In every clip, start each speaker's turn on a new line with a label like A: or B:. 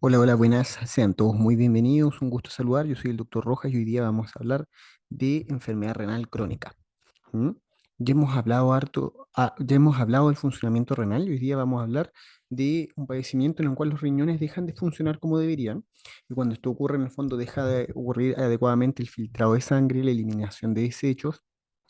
A: Hola, hola, buenas. Sean todos muy bienvenidos. Un gusto saludar. Yo soy el doctor Rojas y hoy día vamos a hablar de enfermedad renal crónica. ¿Mm? Ya hemos hablado ya hemos hablado del funcionamiento renal y hoy día vamos a hablar de un padecimiento en el cual los riñones dejan de funcionar como deberían. Y cuando esto ocurre, en el fondo deja de ocurrir adecuadamente el filtrado de sangre, la eliminación de desechos,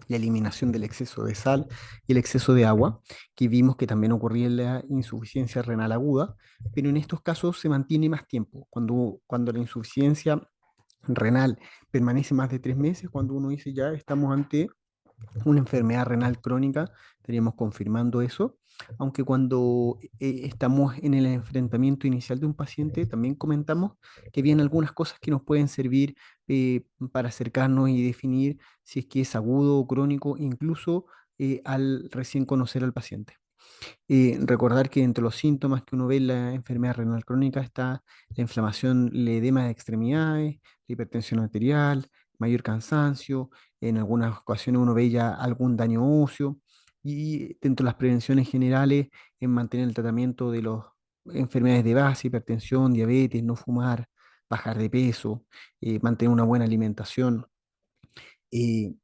A: la eliminación del exceso de sal y el exceso de agua, que vimos que también ocurría en la insuficiencia renal aguda, pero en estos casos se mantiene más tiempo. Cuando la insuficiencia renal permanece más de 3 meses, cuando uno dice ya estamos ante una enfermedad renal crónica, estaríamos confirmando eso, aunque cuando estamos en el enfrentamiento inicial de un paciente, también comentamos que vienen algunas cosas que nos pueden servir para acercarnos y definir si es que es agudo o crónico, incluso al recién conocer al paciente. Recordar que entre los síntomas que uno ve en la enfermedad renal crónica está la inflamación, el edema de extremidades, la hipertensión arterial, mayor cansancio, en algunas ocasiones uno ve ya algún daño óseo y dentro de las prevenciones generales en mantener el tratamiento de las enfermedades de base, hipertensión, diabetes, no fumar, bajar de peso, mantener una buena alimentación. Y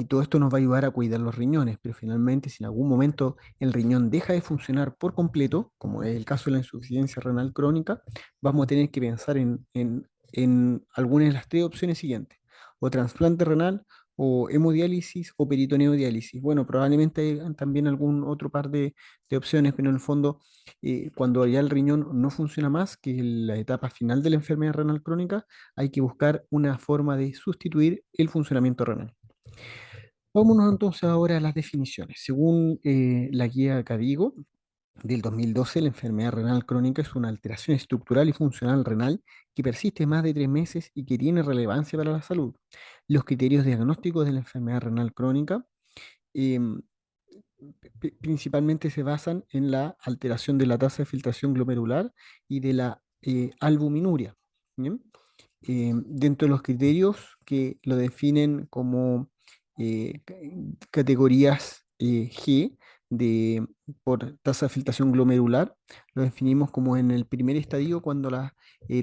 A: todo esto nos va a ayudar a cuidar los riñones, pero finalmente, si en algún momento el riñón deja de funcionar por completo, como es el caso de la insuficiencia renal crónica, vamos a tener que pensar en alguna de las tres opciones siguientes: o trasplante renal, o hemodiálisis, o peritoneodiálisis. Bueno, probablemente hay también algún otro par de opciones, pero en el fondo, cuando ya el riñón no funciona más, que es la etapa final de la enfermedad renal crónica, hay que buscar una forma de sustituir el funcionamiento renal. Vámonos entonces ahora a las definiciones. Según la guía Cadigo del 2012, la enfermedad renal crónica es una alteración estructural y funcional renal que persiste más de 3 meses y que tiene relevancia para la salud. Los criterios diagnósticos de la enfermedad renal crónica em, principalmente se basan en la alteración de la tasa de filtración glomerular y de la albuminuria. ¿Bien? Dentro de los criterios que lo definen como categorías G por tasa de filtración glomerular, lo definimos como en el primer estadio cuando la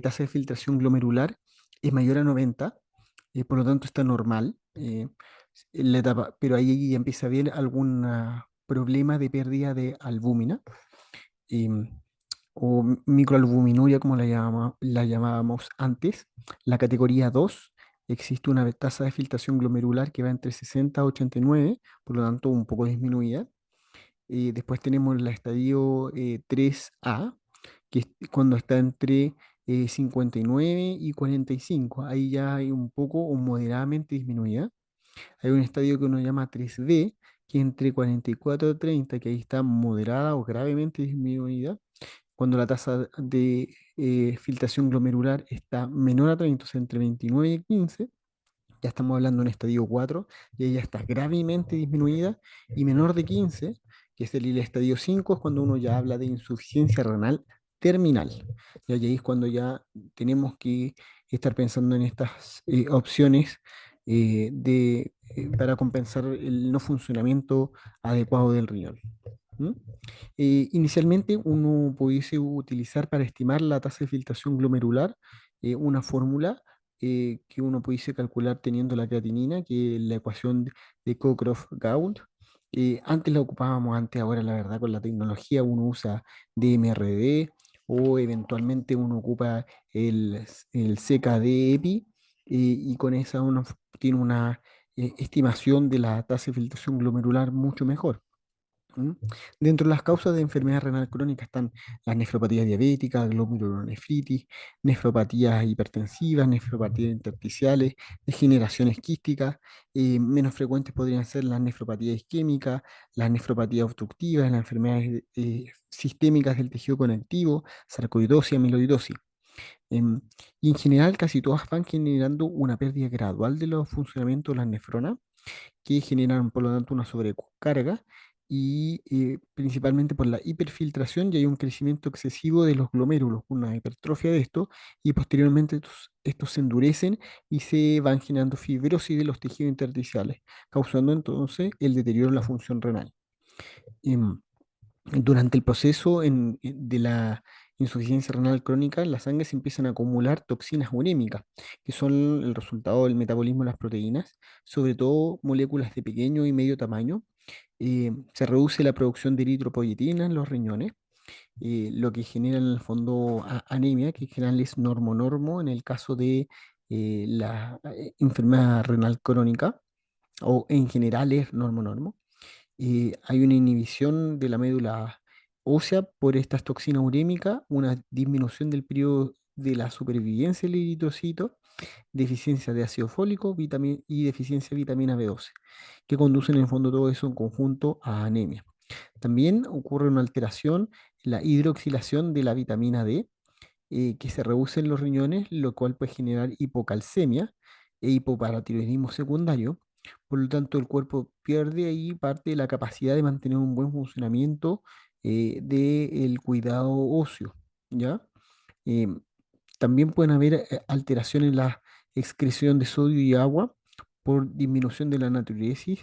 A: tasa de filtración glomerular es mayor a 90, por lo tanto está normal. En la etapa, pero ahí ya empieza a haber algún problema de pérdida de albúmina. em, o microalbuminuria, como la llamábamos antes. La categoría 2 existe una tasa de filtración glomerular que va entre 60 a 89, por lo tanto un poco disminuida. Después tenemos el estadio 3A, que es cuando está entre 59 y 45. Ahí ya hay un poco o moderadamente disminuida. Hay un estadio que uno llama 3B, que entre 44 y 30, que ahí está moderada o gravemente disminuida. Cuando la tasa de filtración glomerular está menor a 30, o sea, entre 29 y 15, ya estamos hablando de un estadio 4, y ahí ya está gravemente disminuida, y menor de 15, que es el estadio 5, es cuando uno ya habla de insuficiencia renal terminal. Y ahí es cuando ya tenemos que estar pensando en estas opciones para compensar el no funcionamiento adecuado del riñón. ¿Mm? Inicialmente uno pudiese utilizar para estimar la tasa de filtración glomerular una fórmula que uno pudiese calcular teniendo la creatinina, que es la ecuación de Cockcroft-Gault. Antes la ocupábamos, antes, ahora la verdad con la tecnología uno usa DMRD o eventualmente uno ocupa el CKD-EPI, y con esa uno tiene una estimación de la tasa de filtración glomerular mucho mejor. ¿Mm? Dentro de las causas de enfermedad renal crónica están las nefropatías diabéticas, glomerulonefritis, nefropatías hipertensivas, nefropatías intersticiales, degeneraciones quísticas. Menos frecuentes podrían ser las nefropatías isquémicas, las nefropatías obstructivas, las enfermedades sistémicas del tejido conectivo, sarcoidosis, amiloidosis. Em, y en general casi todas van generando una pérdida gradual de los funcionamientos de las nefronas, que generan por lo tanto una sobrecarga y principalmente por la hiperfiltración, y hay un crecimiento excesivo de los glomérulos, una hipertrofia de esto, y posteriormente estos se endurecen y se van generando fibrosis de los tejidos intersticiales, causando entonces el deterioro de la función renal. Em, Durante el proceso insuficiencia renal crónica, en la sangre se empiezan a acumular toxinas urémicas, que son el resultado del metabolismo de las proteínas, sobre todo moléculas de pequeño y medio tamaño. Se reduce la producción de eritropoyetina en los riñones, lo que genera en el fondo anemia, que en general es normonormo en el caso de la enfermedad renal crónica, o en general es normonormo. Hay una inhibición de la médula ósea por estas toxinas urémicas, una disminución del periodo de la supervivencia del eritrocito, deficiencia de ácido fólico y deficiencia de vitamina B12, que conducen en el fondo todo eso en conjunto a anemia. También ocurre una alteración en la hidroxilación de la vitamina D, que se reduce en los riñones, lo cual puede generar hipocalcemia e hipoparatiroidismo secundario. Por lo tanto, el cuerpo pierde ahí parte de la capacidad de mantener un buen funcionamiento del cuidado óseo, ¿ya? Em, También pueden haber alteraciones en la excreción de sodio y agua por disminución de la natriuresis.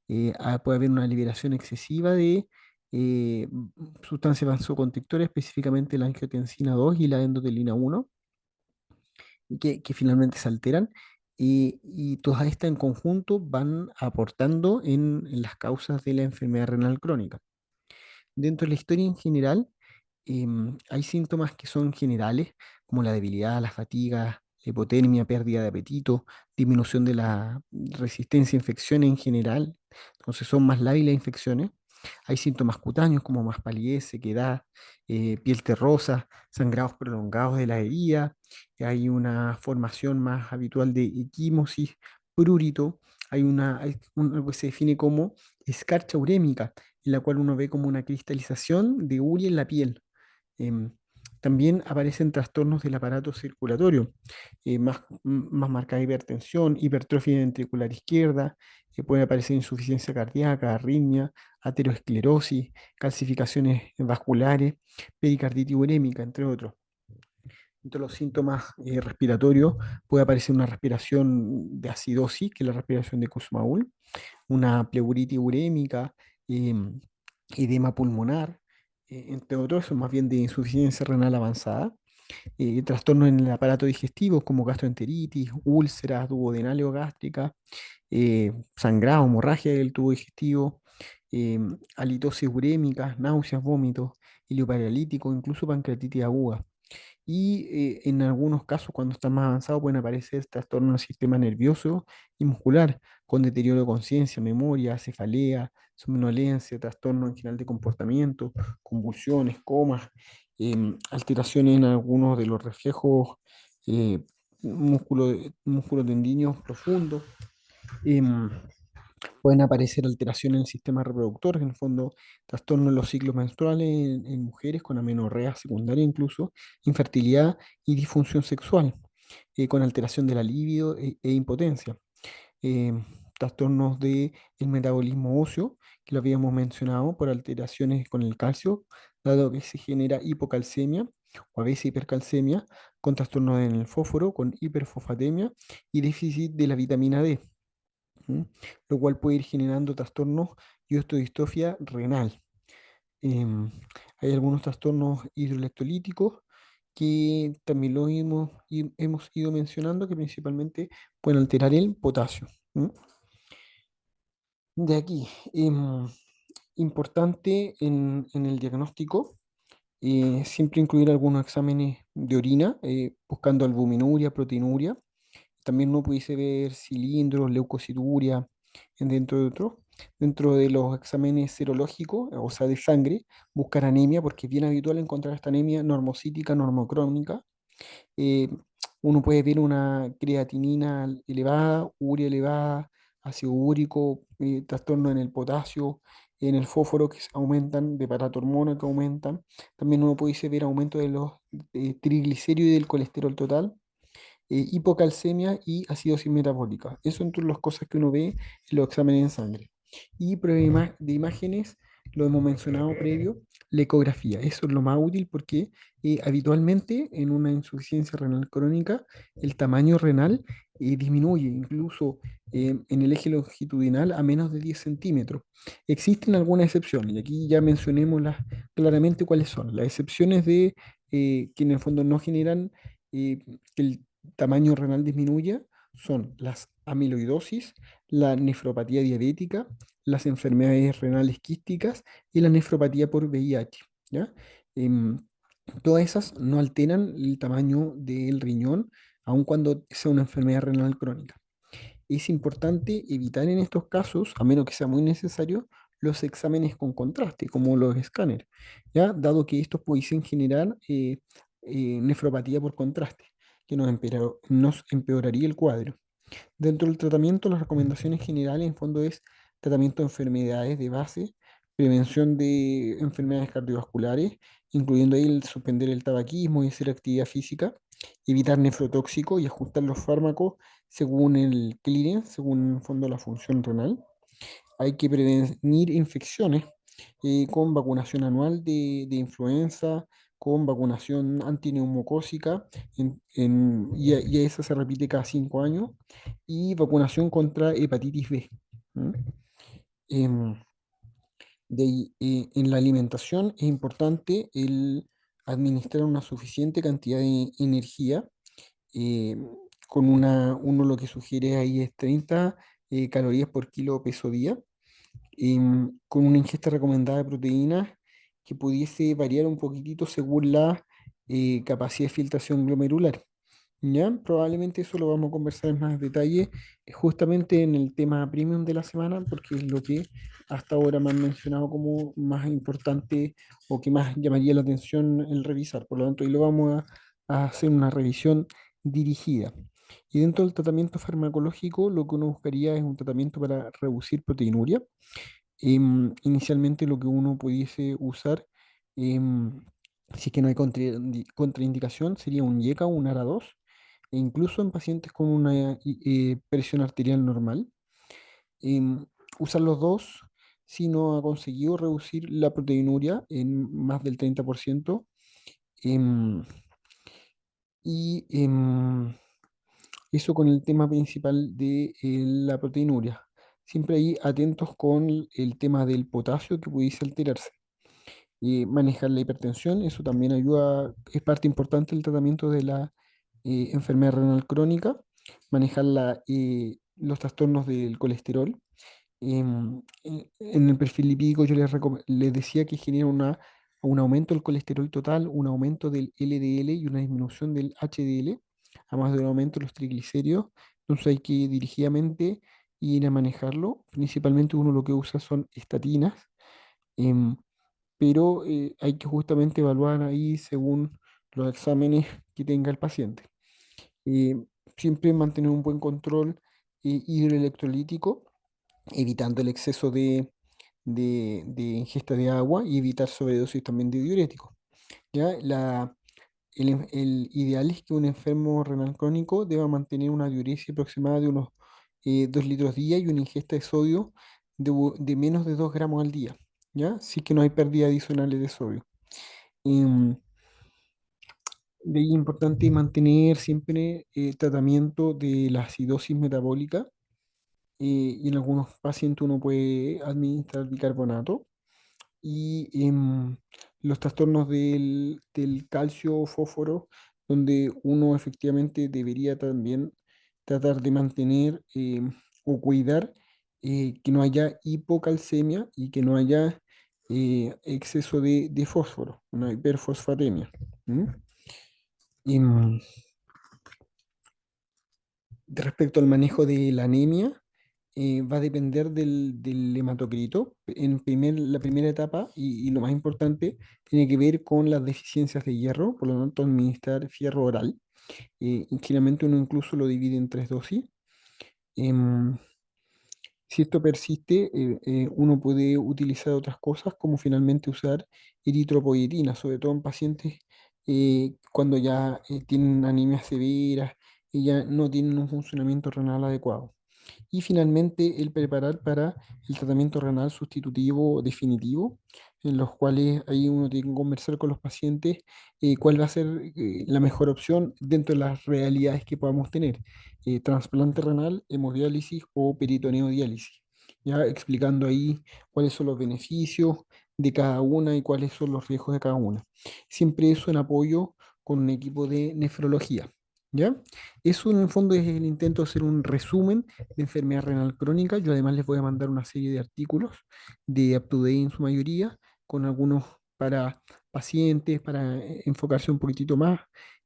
A: Puede haber una liberación excesiva de sustancias vasoconstrictoras, específicamente la angiotensina 2 y la endotelina 1, que finalmente se alteran. Y todas estas en conjunto van aportando en las causas de la enfermedad renal crónica. Dentro de la historia en general, hay síntomas que son generales, como la debilidad, la fatiga, la hipotermia, pérdida de apetito, disminución de la resistencia a infecciones en general. Entonces son más lábiles las infecciones. Hay síntomas cutáneos como más palidez, sequedad, piel terrosa, sangrados prolongados de la herida. Hay una formación más habitual de equimosis, prurito. Algo que se define como escarcha urémica, en la cual uno ve como una cristalización de urea en la piel. Em, También aparecen trastornos del aparato circulatorio, más marcada hipertensión, hipertrofia ventricular izquierda, puede aparecer insuficiencia cardíaca, arritmia, aterosclerosis, calcificaciones vasculares, pericarditis urémica, entre otros. Entre los síntomas respiratorios puede aparecer una respiración de acidosis, que es la respiración de Kussmaul, una pleuritis urémica, em, edema pulmonar, entre otros, son más bien de insuficiencia renal avanzada, trastornos en el aparato digestivo como gastroenteritis, úlceras duodenales o gástricas, sangrado, hemorragia del tubo digestivo, halitosis urémica, náuseas, vómitos, ilioparalítico, incluso pancreatitis aguda. Y en algunos casos, cuando está más avanzado, pueden aparecer trastornos del sistema nervioso y muscular, con deterioro de conciencia, memoria, cefalea, somnolencia, trastorno en general de comportamiento, convulsiones, comas, alteraciones en algunos de los reflejos eh, músculo-tendíneos profundos. em, Pueden aparecer alteraciones en el sistema reproductor, en el fondo trastornos en los ciclos menstruales en mujeres con amenorrea secundaria incluso, infertilidad y disfunción sexual, con alteración de la libido e impotencia. Eh, Trastornos del metabolismo óseo, que lo habíamos mencionado por alteraciones con el calcio, dado que se genera hipocalcemia o a veces hipercalcemia, con trastornos en el fósforo, con hiperfosfatemia y déficit de la vitamina D. ¿Mm? Lo cual puede ir generando trastornos y osteodistrofia renal. Em, Hay algunos trastornos hidroelectrolíticos que también hemos ido mencionando, que principalmente pueden alterar el potasio. ¿Mm? De aquí, importante en el diagnóstico, siempre incluir algunos exámenes de orina, buscando albuminuria, proteinuria. También uno pudiese ver cilindros, leucocituria, dentro de otros. Dentro de los exámenes serológicos, o sea, de sangre, buscar anemia, porque es bien habitual encontrar esta anemia normocítica, normocrónica. Eh, Uno puede ver una creatinina elevada, urea elevada, ácido úrico, trastorno en el potasio, en el fósforo que aumentan, de paratormona que aumentan. También uno puede ver aumento de los triglicéridos y del colesterol total, hipocalcemia y acidosis metabólica. Eso entre las cosas que uno ve en los exámenes en sangre. Y prueba de imágenes, lo hemos mencionado previo, la ecografía. Eso es lo más útil porque habitualmente en una insuficiencia renal crónica el tamaño renal disminuye, incluso en el eje longitudinal a menos de 10 centímetros. Existen algunas excepciones y aquí ya mencionémoslas claramente cuáles son. Las excepciones de que en el fondo no generan que el tamaño renal disminuya son las amiloidosis, la nefropatía diabética, las enfermedades renales quísticas y la nefropatía por VIH, ¿ya? Em, Todas esas no alteran el tamaño del riñón, aun cuando sea una enfermedad renal crónica. Es importante evitar en estos casos, a menos que sea muy necesario, los exámenes con contraste, como los escáneres, ¿ya? Dado que estos pudiesen generar nefropatía por contraste, que nos empeoraría el cuadro. Dentro del tratamiento, las recomendaciones generales en fondo es tratamiento de enfermedades de base, prevención de enfermedades cardiovasculares, incluyendo ahí el suspender el tabaquismo y hacer actividad física, evitar nefrotóxico y ajustar los fármacos según el clearance, según en fondo la función renal. Hay que prevenir infecciones con vacunación anual de influenza, con vacunación antineumocócica, y esa se repite cada 5 años, y vacunación contra hepatitis B. ¿M? Em, en la alimentación es importante el administrar una suficiente cantidad de energía. eh, Uno lo que sugiere ahí es 30 calorías por kilo peso día, con una ingesta recomendada de proteínas que pudiese variar un poquitito según la capacidad de filtración glomerular. ¿Ya? Probablemente eso lo vamos a conversar en más detalle justamente en el tema premium de la semana, porque es lo que hasta ahora me han mencionado como más importante o que más llamaría la atención el revisar. Por lo tanto, hoy lo vamos a hacer una revisión dirigida. Y dentro del tratamiento farmacológico, lo que uno buscaría es un tratamiento para reducir proteinuria. Inicialmente lo que uno pudiese usar, em, si es que no hay contraindicación, sería un IECA o un ARA2, e incluso en pacientes con una presión arterial normal. Em, Usar los dos si no ha conseguido reducir la proteinuria en más del 30%. em, y Eso con el tema principal de la proteinuria. Siempre ahí atentos con el tema del potasio que pudiese alterarse. Y manejar la hipertensión, eso también ayuda, es parte importante del tratamiento de la enfermedad renal crónica. Manejar los trastornos del colesterol. En el perfil lipídico yo les decía que genera un aumento del colesterol total, un aumento del LDL y una disminución del HDL, además de un aumento de los triglicéridos. Entonces hay que dirigidamente ir a manejarlo. Principalmente uno lo que usa son estatinas, em, pero hay que justamente evaluar ahí según los exámenes que tenga el paciente. Eh, Siempre mantener un buen control hidroelectrolítico, evitando el exceso de ingesta de agua y evitar sobredosis también de diuréticos. ¿Ya? El ideal es que un enfermo renal crónico deba mantener una diuresis aproximada de unos 2 litros día y una ingesta de sodio de menos de 2 gramos al día, ¿ya? Sí que no hay pérdida adicionales de sodio. Em, de ahí es importante mantener siempre el tratamiento de la acidosis metabólica, y en algunos pacientes uno puede administrar bicarbonato. Y los trastornos del calcio fósforo, donde uno efectivamente debería también tratar de mantener o cuidar que no haya hipocalcemia y que no haya exceso de fósforo, una hiperfosfatemia. ¿M? Y, respecto al manejo de la anemia, va a depender del hematocrito. La primera etapa, y lo más importante, tiene que ver con las deficiencias de hierro, por lo tanto, administrar fierro oral. Y generalmente uno incluso lo divide en 3 dosis. Em, si esto persiste, uno puede utilizar otras cosas, como finalmente usar eritropoyetina, sobre todo en pacientes cuando ya tienen anemias severas y ya no tienen un funcionamiento renal adecuado. Y finalmente, el preparar para el tratamiento renal sustitutivo definitivo, en los cuales ahí uno tiene que conversar con los pacientes cuál va a ser la mejor opción dentro de las realidades que podamos tener. Trasplante renal, hemodiálisis o peritoneodiálisis. Ya explicando ahí cuáles son los beneficios de cada una y cuáles son los riesgos de cada una. Siempre eso en apoyo con un equipo de nefrología. ¿Ya? Eso en el fondo es el intento de hacer un resumen de enfermedad renal crónica. Yo además les voy a mandar una serie de artículos de UpToDate en su mayoría, con algunos para pacientes, para enfocarse un poquitito más,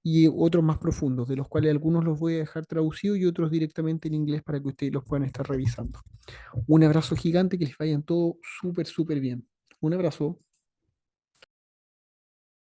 A: y otros más profundos, de los cuales algunos los voy a dejar traducidos y otros directamente en inglés para que ustedes los puedan estar revisando. Un abrazo gigante, que les vayan todo súper, súper bien. Un abrazo.